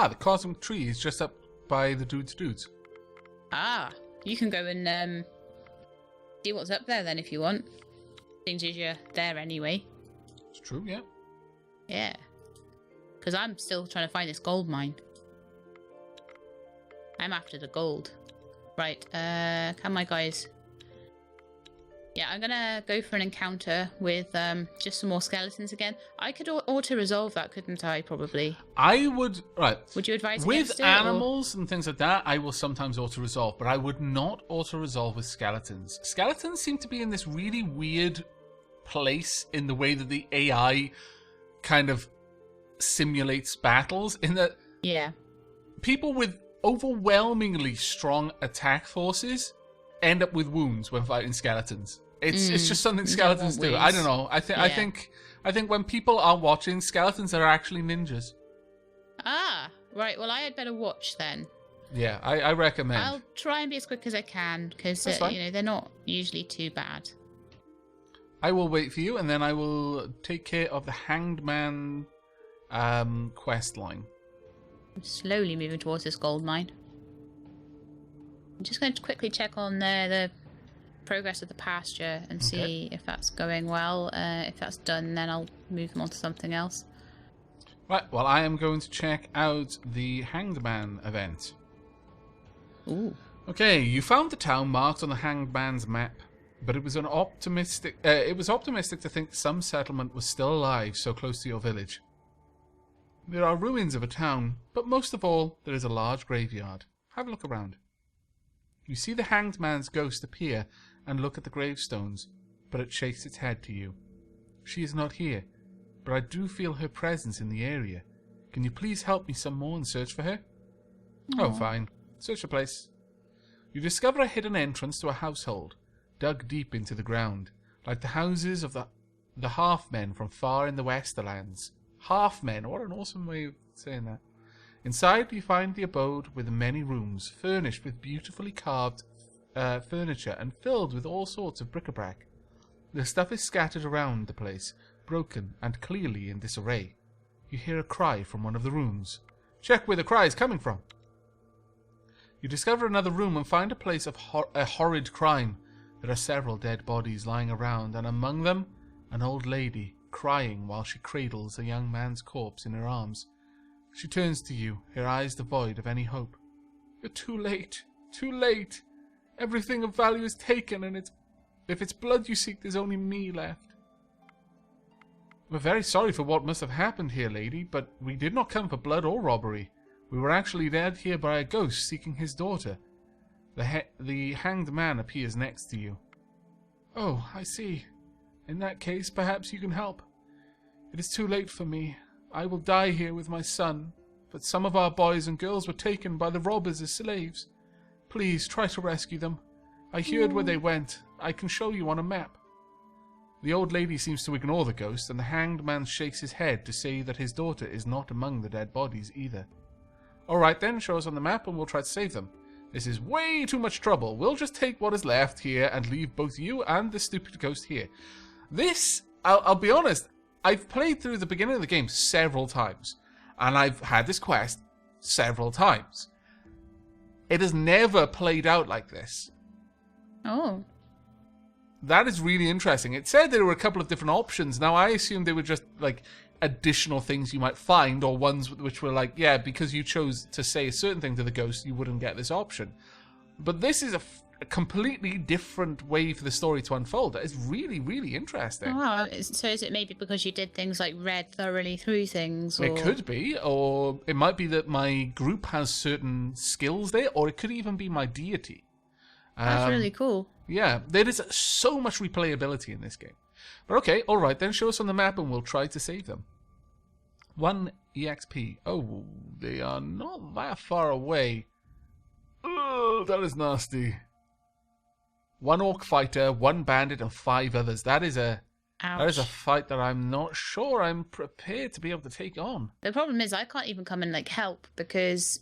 the cosmic tree is just up by the dudes. Ah, you can go and see what's up there then if you want. Seems as you're there anyway. It's true, yeah. Yeah. Because I'm still trying to find this gold mine. I'm after the gold. Right, can my guys... Yeah, I'm gonna go for an encounter with just some more skeletons again. I could auto-resolve that, couldn't I, probably? I would... Right. Would you advise with against it, animals and things like that, I will sometimes auto-resolve, but I would not auto-resolve with skeletons. Skeletons seem to be in this really weird place in the way that the AI kind of simulates battles, in that people with overwhelmingly strong attack forces end up with wounds when fighting skeletons. It's just something skeletons do. I don't know. I think when people are watching, skeletons are actually ninjas. Ah, right. Well, I had better watch then. Yeah, I recommend. I'll try and be as quick as I can because they're not usually too bad. I will wait for you, and then I will take care of the Hanged Man quest line. I'm slowly moving towards this gold mine. I'm just going to quickly check on the progress of the pasture and see if that's going well. If that's done, then I'll move them on to something else. Right, well, I am going to check out the Hanged Man event. Ooh. Okay, you found the town marked on the Hanged Man's map, but it was optimistic to think some settlement was still alive so close to your village. There are ruins of a town, but most of all, there is a large graveyard. Have a look around. You see the Hanged Man's ghost appear and look at the gravestones, but it shakes its head to you. She is not here, but I do feel her presence in the area. Can you please help me some more and search for her? Aww. Oh, fine. Search the place. You discover a hidden entrance to a household, dug deep into the ground, like the houses of the half-men from far in the Westerlands. Half-men, what an awesome way of saying that. Inside you find the abode with many rooms, furnished with beautifully carved furniture and filled with all sorts of bric-a-brac. The stuff is scattered around the place, broken and clearly in disarray. You hear a cry from one of the rooms. Check where the cry is coming from. You discover another room and find a place of a horrid crime. There are several dead bodies lying around, and among them, an old lady, crying while she cradles a young man's corpse in her arms. She turns to you, her eyes devoid of any hope. You're too late. Too late. Everything of value is taken, and if it's blood you seek, there's only me left. We're very sorry for what must have happened here, lady, but we did not come for blood or robbery. We were actually led here by a ghost seeking his daughter. The Hanged Man appears next to you. Oh, I see. In that case, perhaps you can help. It is too late for me. I will die here with my son, but some of our boys and girls were taken by the robbers as slaves. Please, try to rescue them. I heard where they went. I can show you on a map. The old lady seems to ignore the ghost, and the Hanged Man shakes his head to say that his daughter is not among the dead bodies either. Alright then, show us on the map and we'll try to save them. This is way too much trouble. We'll just take what is left here and leave both you and the stupid ghost here. This, I'll be honest, I've played through the beginning of the game several times, and I've had this quest several times. It has never played out like this. Oh. That is really interesting. It said there were a couple of different options. Now, I assumed they were just, like, additional things you might find, or ones which were like, yeah, because you chose to say a certain thing to the ghost, you wouldn't get this option. But this is a completely different way for the story to unfold. That is really, really interesting. Oh, wow. So is it maybe because you did things like read thoroughly through things? Or... It could be, or it might be that my group has certain skills there, or it could even be my deity. That's really cool. Yeah, there is so much replayability in this game. But okay, alright, then show us on the map and we'll try to save them. 1 EXP. Oh, they are not that far away. Oh, that is nasty. 1 orc fighter, 1 bandit, and 5 others. That is a fight that I'm not sure I'm prepared to be able to take on. The problem is I can't even come and like help because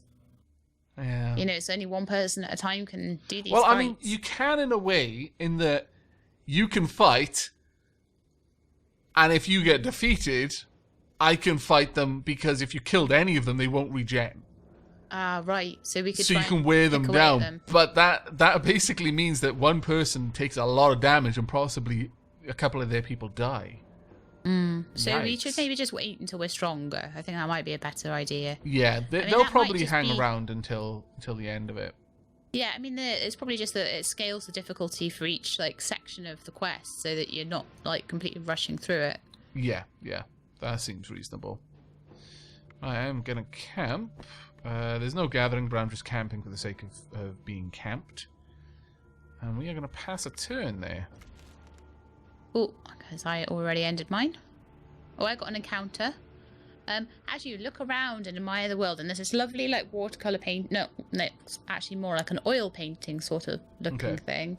it's only one person at a time can do these fights. I mean, you can in a way, in that you can fight, and if you get defeated, I can fight them because if you killed any of them, they won't regen. Ah, right. So we could. So try you can and wear pick them away down. at them. But that basically means that one person takes a lot of damage and possibly a couple of their people die. So we should maybe just wait until we're stronger. I think that might be a better idea. Yeah, I mean, they'll that probably might just hang be- around until the end of it. Yeah, I mean, it's probably just that it scales the difficulty for each like section of the quest, so that you're not like completely rushing through it. Yeah, that seems reasonable. I am gonna camp. There's no gathering, but I'm just camping for the sake of being camped. And we are gonna pass a turn there. Oh, because I already ended mine. Oh, I got an encounter. As you look around and admire the world, and there's this lovely like watercolor paint. No, it's actually more like an oil painting sort of looking thing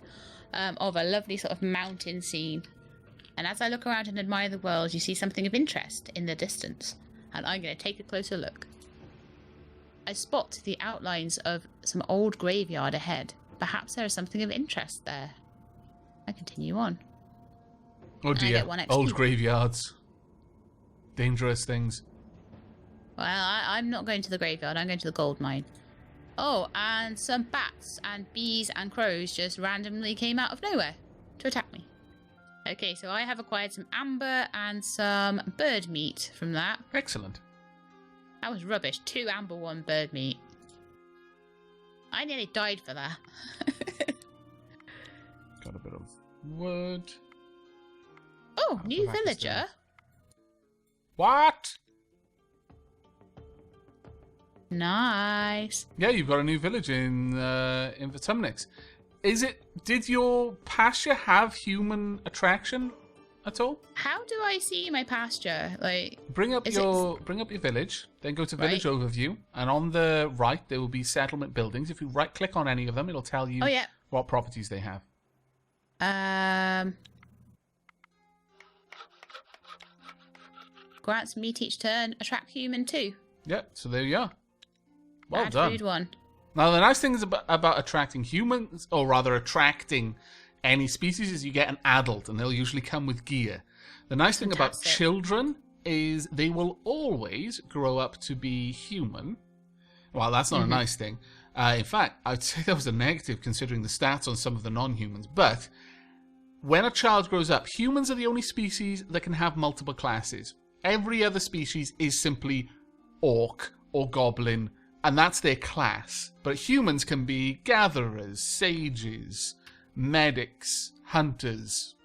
of a lovely sort of mountain scene. And as I look around and admire the world, you see something of interest in the distance. And I'm going to take a closer look. I spot the outlines of some old graveyard ahead. Perhaps there is something of interest there. I continue on. Oh dear, get 1 XP. old graveyards. Dangerous things. Well, I'm not going to the graveyard. I'm going to the gold mine. Oh, and some bats and bees and crows just randomly came out of nowhere to attack me. Okay, so I have acquired some amber and some bird meat from that. Excellent. That was rubbish. 2 amber, 1 bird meat. I nearly died for that. Got a bit of wood. Oh, I'll new go back to villager. stone. What? Nice. Yeah, you've got a new village in Vitumnix. Did your pasture have human attraction at all? How do I see my pasture? Like, Bring up your village, then go to village overview, and on the right there will be settlement buildings. If you right click on any of them, it'll tell you what properties they have. grants meat each turn. Attract human too. Yeah, so there you are. Well Add done. food 1. Now, the nice thing is about attracting humans, or rather attracting any species, is you get an adult, and they'll usually come with gear. The nice thing about Fantastic. children is they will always grow up to be human. Well, that's not a nice thing. In fact, I'd say that was a negative considering the stats on some of the non-humans. But when a child grows up, humans are the only species that can have multiple classes. Every other species is simply orc or goblin, and that's their class. But humans can be gatherers, sages, medics, hunters,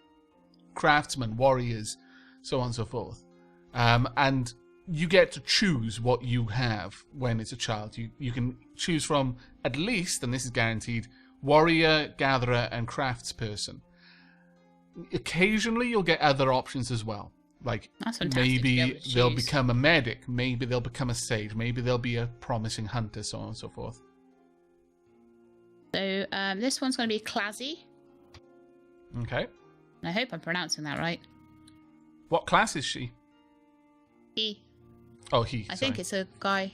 craftsmen, warriors, so on and so forth. And you get to choose what you have when it's a child. You can choose from at least, and this is guaranteed, warrior, gatherer, and craftsperson. Occasionally, you'll get other options as well. Like, That's fantastic to be maybe able to they'll choose. become a medic, maybe they'll become a sage, maybe they'll be a promising hunter, so on and so forth. So this one's going to be Classy. Okay. And I hope I'm pronouncing that right. What class is she? He. Oh, he. I think it's a guy.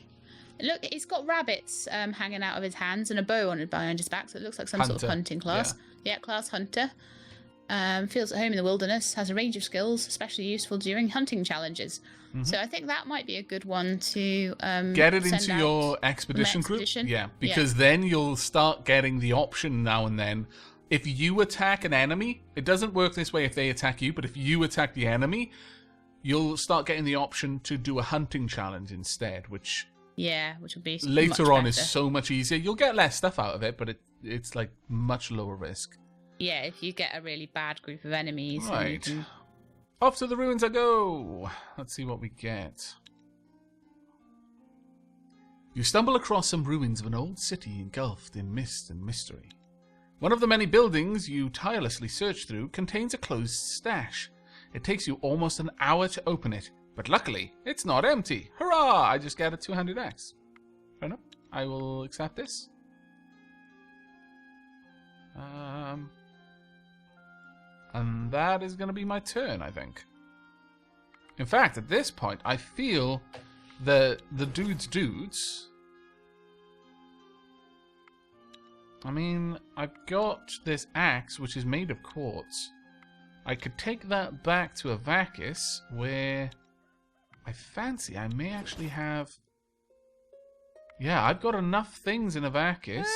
Look, he's got rabbits hanging out of his hands and a bow behind his back, so it looks like some sort of Hunter. hunting class. Yeah, class hunter. Feels at home in the wilderness, has a range of skills, especially useful during hunting challenges. So I think that might be a good one to Get it send into out your expedition group. expedition. Yeah, because then you'll start getting the option now and then. If you attack an enemy, it doesn't work this way if they attack you, but if you attack the enemy, you'll start getting the option to do a hunting challenge instead, which which would be later much on is better. so much easier. You'll get less stuff out of it, but it's like much lower risk. Yeah, if you get a really bad group of enemies. and you Right. can- Off to the ruins I go. Let's see what we get. You stumble across some ruins of an old city engulfed in mist and mystery. One of the many buildings you tirelessly search through contains a closed stash. It takes you almost an hour to open it, but luckily, it's not empty. Hurrah! I just got a 200x. Fair enough. I will accept this. And that is going to be my turn, I think. In fact, at this point, I feel that the dudes... I mean, I've got this axe, which is made of quartz. I could take that back to Aavak, where I fancy I may actually have... Yeah, I've got enough things in Aavakis.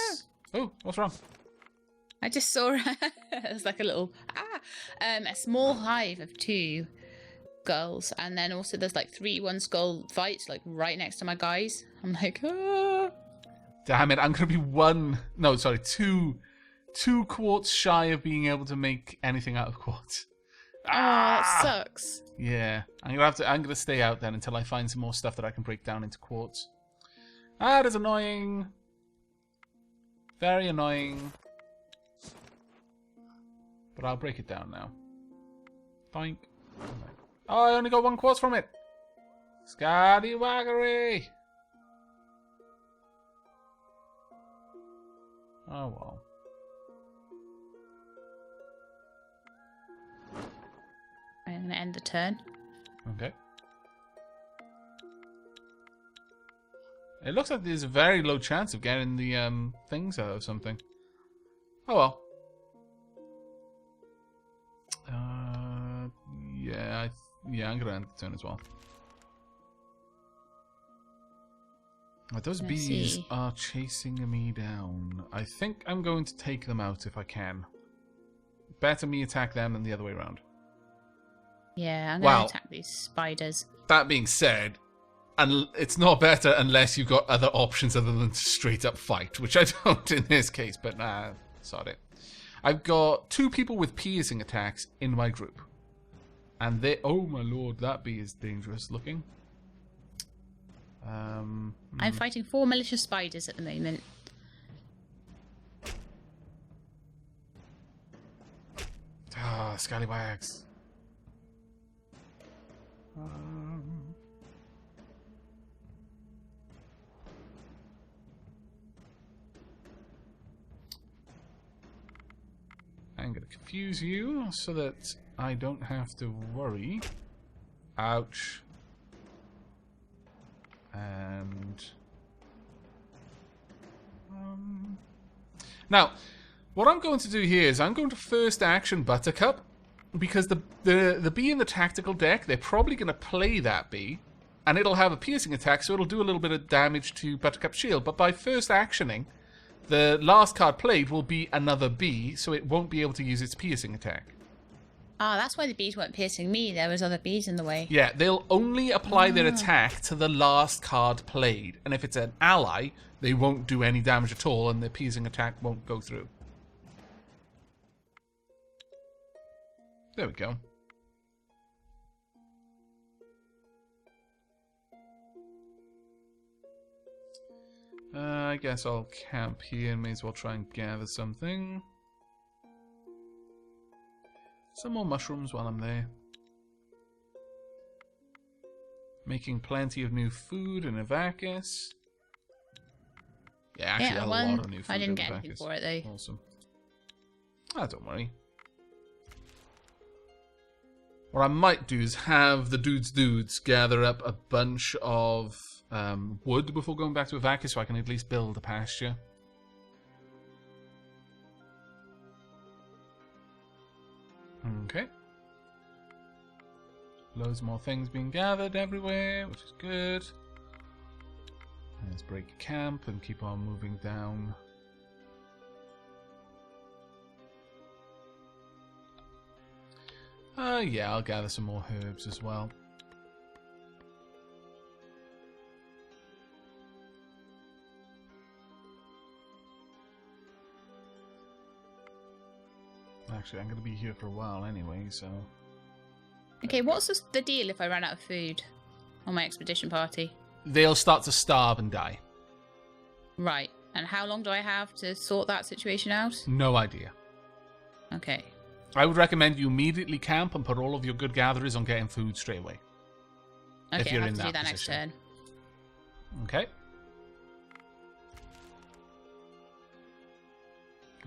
Oh, what's wrong? I just saw it's like a little a small hive of 2 girls, and then also there's like 3 1-skull fights like right next to my guys. I'm like, ah. Damn it, I'm gonna be 2 quartz shy of being able to make anything out of quartz. Oh, that sucks. Yeah, I'm gonna stay out then until I find some more stuff that I can break down into quartz. That is annoying. Very annoying. But I'll break it down now. Boink. Oh, I only got 1 quartz from it. Scallywaggery. Oh well. I'm going to end the turn. Okay. It looks like there's a very low chance of getting the things out of something. Oh well. Yeah, I'm gonna end the turn as well. Those bees are chasing me down. I think I'm going to take them out if I can. Better me attack them than the other way around. Yeah, I'm going to attack these spiders. That being said, and it's not better unless you've got other options other than straight up fight, which I don't in this case, but nah, sod it. I've got 2 people with piercing attacks in my group. And they... Oh my lord, that bee is dangerous looking. I'm fighting 4 malicious spiders at the moment. Ah, scallywags. I'm going to confuse you so that I don't have to worry. Ouch. And... Now, what I'm going to do here is I'm going to first action Buttercup, because the bee in the tactical deck, they're probably going to play that bee, and it'll have a piercing attack, so it'll do a little bit of damage to Buttercup's shield. But by first actioning, the last card played will be another bee, so it won't be able to use its piercing attack. Ah, that's why the bees weren't piercing me. There was other bees in the way. Yeah, they'll only apply their attack to the last card played. And if it's an ally, they won't do any damage at all, and their piercing attack won't go through. There we go. I guess I'll camp here and may as well try and gather something. Some more mushrooms while I'm there. Making plenty of new food in Aavakis. Yeah, actually a lot of new food. I didn't in get anything Aavakis. for it though. Awesome. Ah, don't worry. What I might do is have the dudes gather up a bunch of wood before going back to Aavakis so I can at least build a pasture. Okay. Loads more things being gathered everywhere, which is good. Let's break camp and keep on moving down. Yeah, I'll gather some more herbs as well. Actually, I'm going to be here for a while anyway, so... Okay, what's the deal if I run out of food on my expedition party? They'll start to starve and die. Right. And how long do I have to sort that situation out? No idea. Okay. I would recommend you immediately camp and put all of your good gatherers on getting food straight away. Okay, if you're I'll in have to that do that position. next turn. Okay.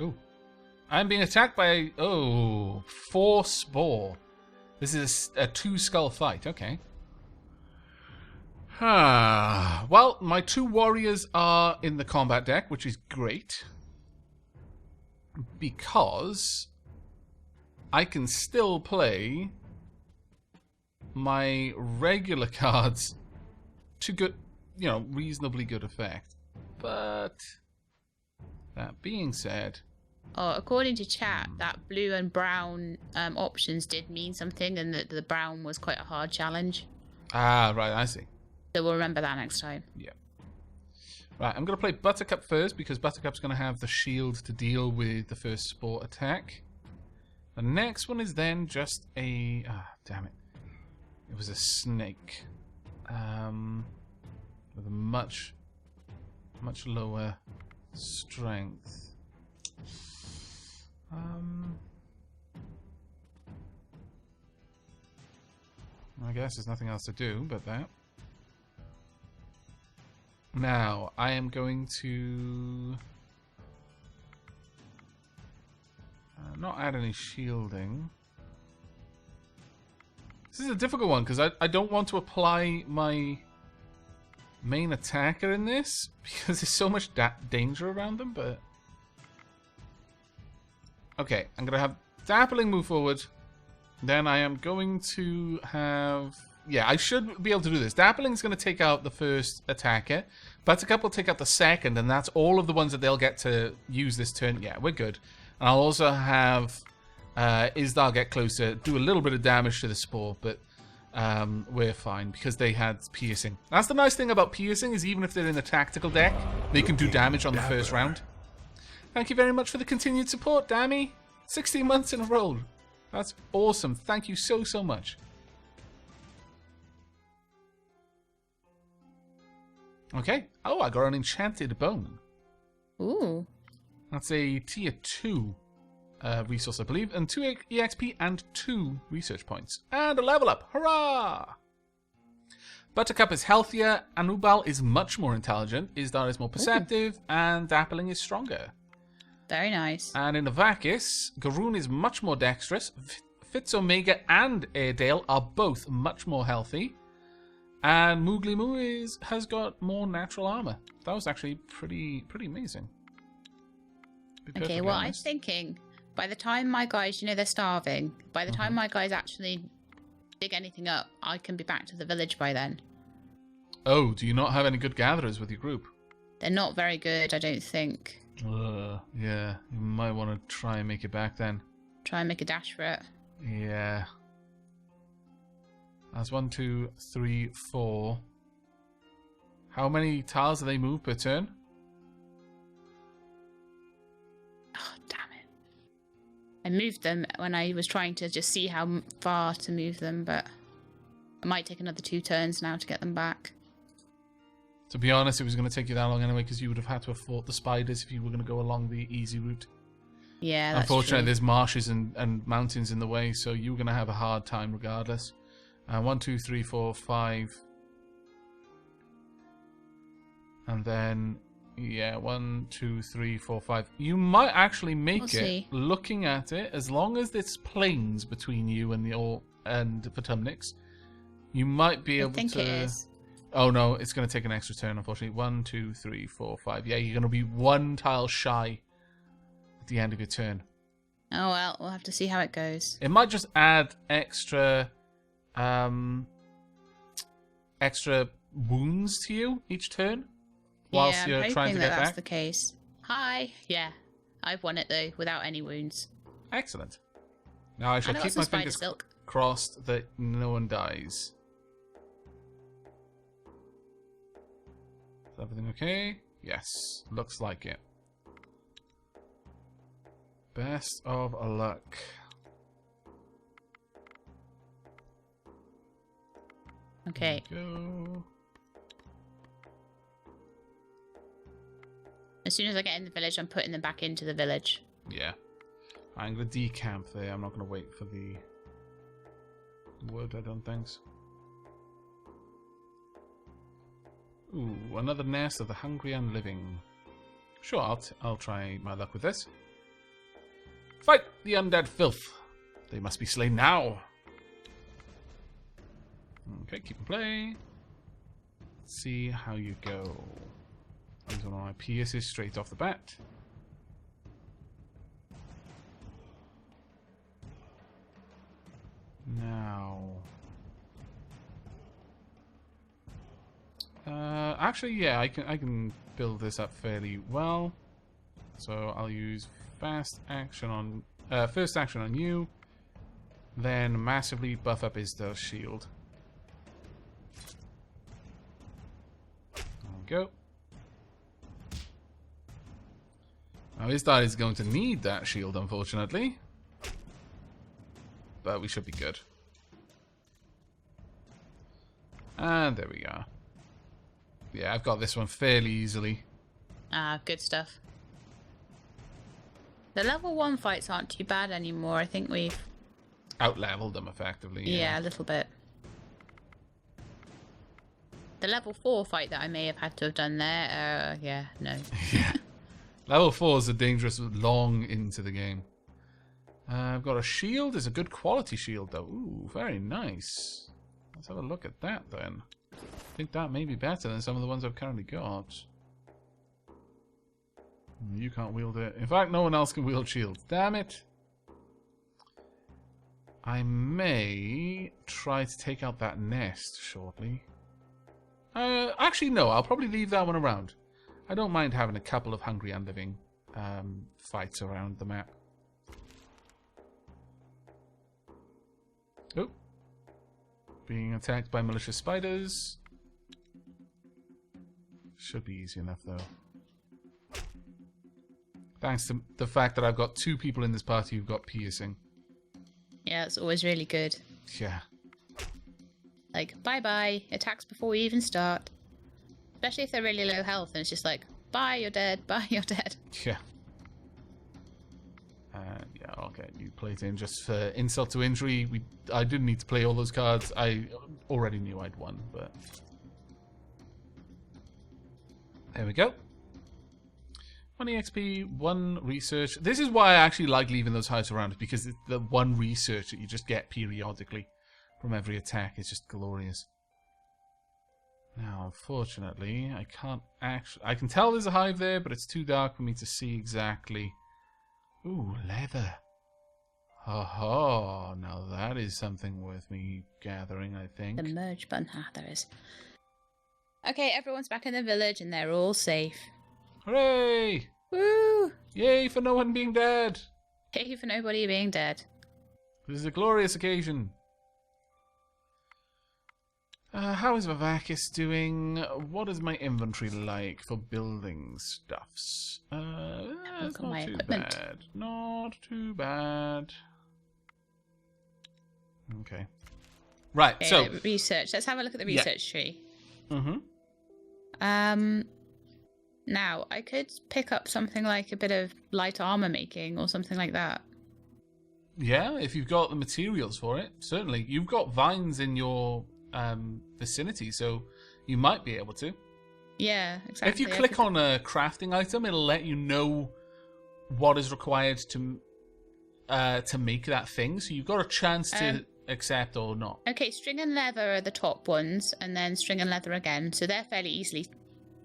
Ooh. I'm being attacked by... Oh, 4 spore. This is a 2-skull fight. Okay. Well, my 2 warriors are in the combat deck, which is great. Because I can still play my regular cards to good, reasonably good effect. But that being said, oh, according to chat, that blue and brown options did mean something, and that the brown was quite a hard challenge. Ah, right, I see. So we'll remember that next time. Yeah. Right, I'm going to play Buttercup first because Buttercup's going to have the shield to deal with the first sport attack. The next one is then just a... Ah, damn it. It was a snake. With a much lower strength. I guess there's nothing else to do but that. Now, I am going to not add any shielding. This is a difficult one because I don't want to apply my main attacker in this because there's so much danger around them, but... Okay, I'm going to have Dappling move forward. Then I am going to have... Yeah, I should be able to do this. Dappling's going to take out the first attacker. Buttercup will take out the second, and that's all of the ones that they'll get to use this turn. Yeah, we're good. And I'll also have Isdal get closer, do a little bit of damage to the spore, but we're fine because they had piercing. That's the nice thing about piercing, is even if they're in a tactical deck, they can do damage on the first round. Thank you very much for the continued support, Dammy. 16 months in a row. That's awesome. Thank you so much. Okay. Oh, I got an enchanted bone. Ooh. That's a tier 2 resource, I believe. And 2 EXP and 2 research points. And a level up. Hurrah! Buttercup is healthier. Anubal is much more intelligent. Isdar is more perceptive. Ooh. And Dappling is stronger. Very nice. And in Avakis, Garoon is much more dexterous. Fitz Omega and Airedale are both much more healthy. And Moogly Moo has got more natural armor. That was actually pretty amazing. Okay, well, I'm thinking by the time my guys, they're starving. By the time my guys actually dig anything up, I can be back to the village by then. Oh, do you not have any good gatherers with your group? They're not very good, I don't think. Yeah, you might want to try and make it back then. Try and make a dash for it. Yeah. That's 1, 2, 3, 4. How many tiles do they move per turn? Oh, damn it. I moved them when I was trying to just see how far to move them, but it might take another 2 turns now to get them back. To be honest, it was going to take you that long anyway, because you would have had to have fought the spiders if you were going to go along the easy route. Yeah, that's Unfortunately, true. there's marshes and mountains in the way, so you were going to have a hard time regardless. 1, 2, 3, 4, 5. And then, yeah, 1, 2, 3, 4, 5. You might actually make it, looking at it, as long as there's plains between you and the Potomnics, you might be able to... I think it is. Oh no, it's going to take an extra turn, unfortunately. 1, 2, 3, 4, 5. Yeah, you're going to be 1 tile shy at the end of your turn. Oh well, we'll have to see how it goes. It might just add extra wounds to you each turn whilst you're trying to get back. That's the case. Hi. Yeah, I've won it though without any wounds. Excellent. Now I shall keep my fingers crossed that no one dies. Is everything okay? Yes, looks like it. Best of luck. Okay. Go. As soon as I get in the village, I'm putting them back into the village. Yeah. I'm going to decamp there. I'm not going to wait for the wood, I don't think. Ooh, another nest of the hungry and living. Sure, I'll try my luck with this. Fight the undead filth. They must be slain now. Okay, keep and play. Let's see how you go. Use one of my pierces straight off the bat. Now, Actually, yeah, I can build this up fairly well. So I'll use fast action on first action on you, then massively buff up his shield. There we go. Now his dad is going to need that shield, unfortunately, but we should be good. And there we are. Yeah, I've got this one fairly easily. Ah, good stuff. The level 1 fights aren't too bad anymore. I think we've Out-leveled them effectively. yeah, a little bit. The level 4 fight that I may have had to have done there, yeah, no. Yeah. Level 4 is a dangerous long into the game. I've got a shield. It's a good quality shield, though. Ooh, very nice. Let's have a look at that, then. I think that may be better than some of the ones I've currently got. You can't wield it. In fact, no one else can wield shields. Damn it. I may try to take out that nest shortly. Actually, no. I'll probably leave that one around. I don't mind having a couple of hungry and living fights around the map. Oh. Being attacked by malicious spiders. Should be easy enough, though. Thanks to the fact that I've got 2 people in this party who've got piercing. Yeah, it's always really good. Yeah. Like, bye-bye, attacks before we even start. Especially if they're really low health, and it's just like, bye, you're dead, bye, you're dead. Yeah. Yeah, I'll get you played in just for insult to injury. I didn't need to play all those cards. I already knew I'd won, but... There we go. 1 EXP, 1 research. This is why I actually like leaving those heights around, because it's the 1 research that you just get periodically from every attack. It's just glorious. Now, unfortunately, I can't actually... I can tell there's a hive there, but it's too dark for me to see exactly. Ooh, leather. Ha! Now that is something worth me gathering, I think. The merge button. Ah, there is. Okay, everyone's back in the village, and they're all safe. Hooray! Woo! Yay for no one being dead! Yay for nobody being dead. This is a glorious occasion. How is Aavak doing? What is my inventory like for building stuffs? It's not too bad. Not too bad. Okay. Right, Okay, so... research. Let's have a look at the research tree. Mm-hmm. Now, I could pick up something like a bit of light armor making or something like that. Yeah, if you've got the materials for it, certainly. You've got vines in your vicinity, so you might be able to. Yeah, exactly. If you click on a crafting item, it'll let you know what is required to make that thing, so you've got a chance to accept or not. Okay, string and leather are the top ones, and then string and leather again, so they're fairly easily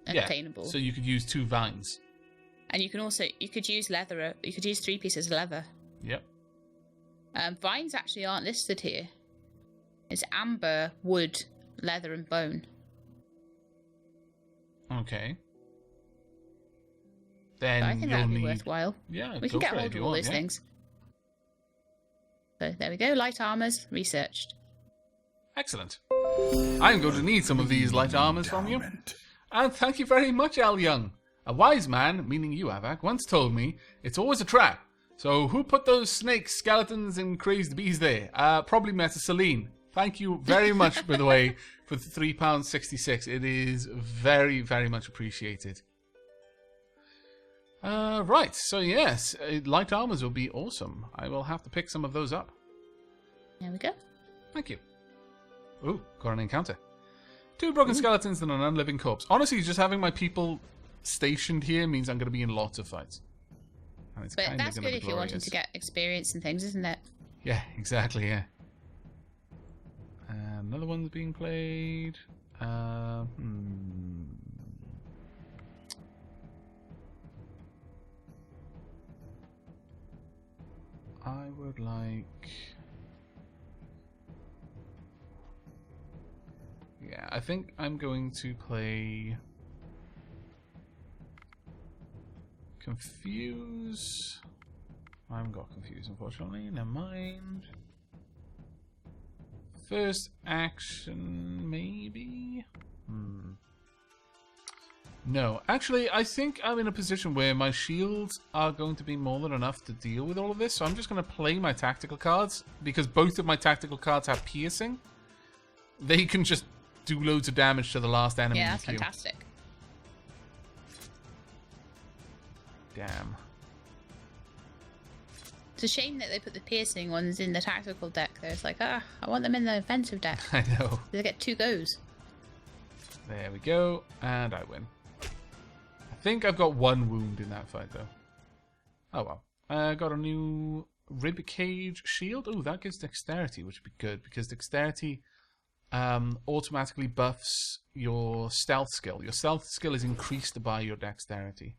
obtainable. So you could use 2 vines. And you could use leather, you could use 3 pieces of leather. Yep. Vines actually aren't listed here. It's amber, wood, leather, and bone. Okay. Then But I think that'd be worthwhile. Yeah, we can get hold of all those things. So there we go, light armors researched. Excellent. I'm going to need some of these light armors from you. And thank you very much, Al Young. A wise man, meaning you, Aavak, once told me it's always a trap. So who put those snakes, skeletons, and crazed bees there? Probably Meta Celine. Thank you very much, by the way, for the £3.66. It is very, very much appreciated. Right, so yes, light armors will be awesome. I will have to pick some of those up. There we go. Thank you. Ooh, got an encounter. 2 broken skeletons and an unliving corpse. Honestly, just having my people stationed here means I'm going to be in lots of fights. And it's But that's good if you're wanting to get experience and things, isn't it? Yeah, exactly, yeah. Another one's being played. I would like... Yeah, I think I'm going to play Confuse. I haven't got Confuse, unfortunately. Never mind. First action, maybe? No. Actually, I think I'm in a position where my shields are going to be more than enough to deal with all of this, so I'm just going to play my tactical cards, because both of my tactical cards have piercing. They can just do loads of damage to the last enemy. Yeah, that's fantastic. Damn. It's a shame that they put the piercing ones in the tactical deck. There's like, I want them in the offensive deck. I know. They get 2 goes. There we go, and I win. I think I've got 1 wound in that fight, though. Oh well. I got a new rib cage shield. Oh, that gives dexterity, which would be good, because dexterity automatically buffs your stealth skill. Your stealth skill is increased by your dexterity.